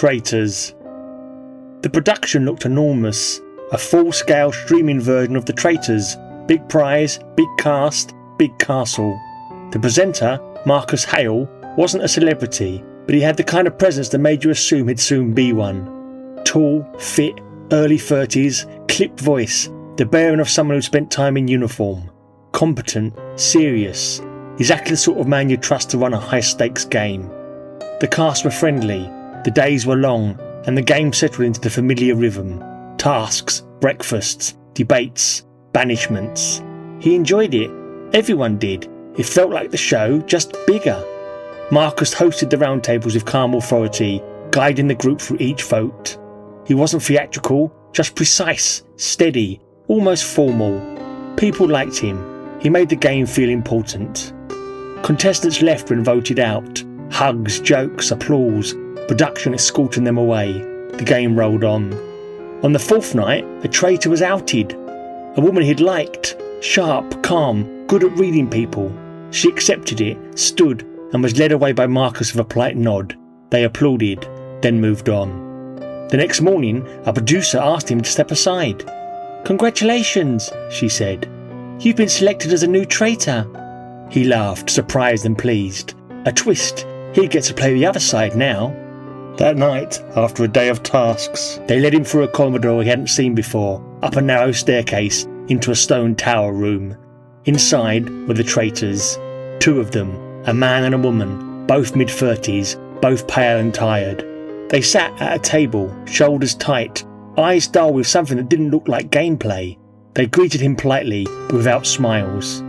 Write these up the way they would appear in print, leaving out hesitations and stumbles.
Traitors. The production looked enormous, a full-scale streaming version of The Traitors. Big prize, big cast, big castle. The presenter, Marcus Hale, wasn't a celebrity, but he had the kind of presence that made you assume he'd soon be one. Tall, fit, early 30s, clipped voice, the bearing of someone who spent time in uniform. Competent, serious, exactly the sort of man you'd trust to run a high-stakes game. The cast were friendly, the days were long, and the game settled into the familiar rhythm. Tasks, breakfasts, debates, banishments. He enjoyed it. Everyone did. It felt like the show, just bigger. Marcus hosted the roundtables with calm authority, guiding the group through each vote. He wasn't theatrical, just precise, steady, almost formal. People liked him. He made the game feel important. Contestants left when voted out. Hugs, jokes, applause, production escorting them away. The game rolled on. On the fourth night, a traitor was outed. A woman he'd liked, sharp, calm, good at reading people. She accepted it, stood, and was led away by Marcus with a polite nod. They applauded, then moved on. The next morning, a producer asked him to step aside. "Congratulations," she said. "You've been selected as a new traitor." He laughed, surprised and pleased. A twist. He'd get to play the other side now. That night, after a day of tasks, they led him through a corridor he hadn't seen before, up a narrow staircase, into a stone tower room. Inside were the traitors. Two of them, a man and a woman, both mid-30s, both pale and tired. They sat at a table, shoulders tight, eyes dull with something that didn't look like gameplay. They greeted him politely, but without smiles.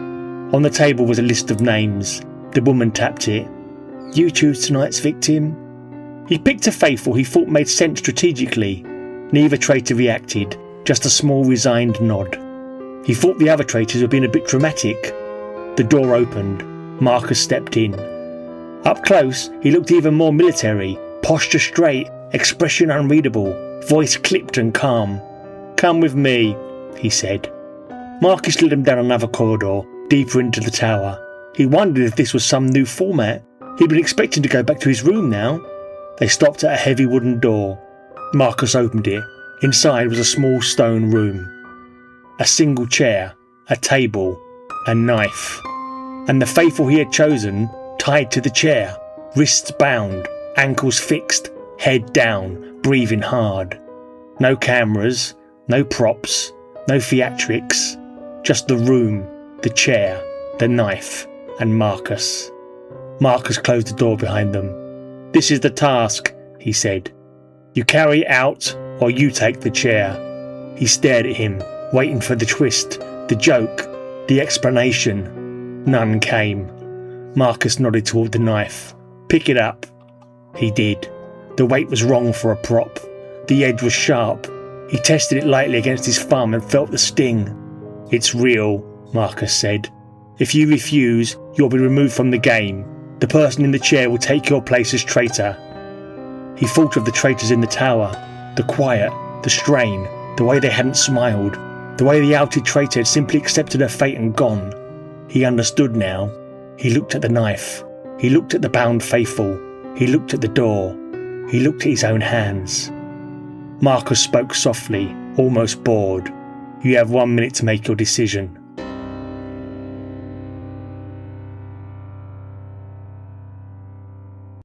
On the table was a list of names. The woman tapped it. "You choose tonight's victim." He picked a faithful he thought made sense strategically. Neither traitor reacted, just a small resigned nod. He thought the other traitors were being a bit dramatic. The door opened. Marcus stepped in. Up close, he looked even more military, posture straight, expression unreadable, voice clipped and calm. "Come with me," he said. Marcus led him down another corridor, deeper into the tower. He wondered if this was some new format. He'd been expecting to go back to his room now. They stopped at a heavy wooden door. Marcus opened it. Inside was a small stone room. A single chair, a table, a knife. And the faithful he had chosen, tied to the chair, wrists bound, ankles fixed, head down, breathing hard. No cameras, no props, no theatrics. Just the room, the chair, the knife, and Marcus. Marcus closed the door behind them. "This is the task," he said. "You carry it out, or you take the chair." He stared at him, waiting for the twist, the joke, the explanation. None came. Marcus nodded toward the knife. "Pick it up." He did. The weight was wrong for a prop. The edge was sharp. He tested it lightly against his thumb and felt the sting. "It's real," Marcus said. "If you refuse, you'll be removed from the game. The person in the chair will take your place as traitor." He thought of the traitors in the tower, the quiet, the strain, the way they hadn't smiled, the way the outed traitor had simply accepted her fate and gone. He understood now. He looked at the knife. He looked at the bound faithful. He looked at the door. He looked at his own hands. Marcus spoke softly, almost bored. "You have 1 minute to make your decision."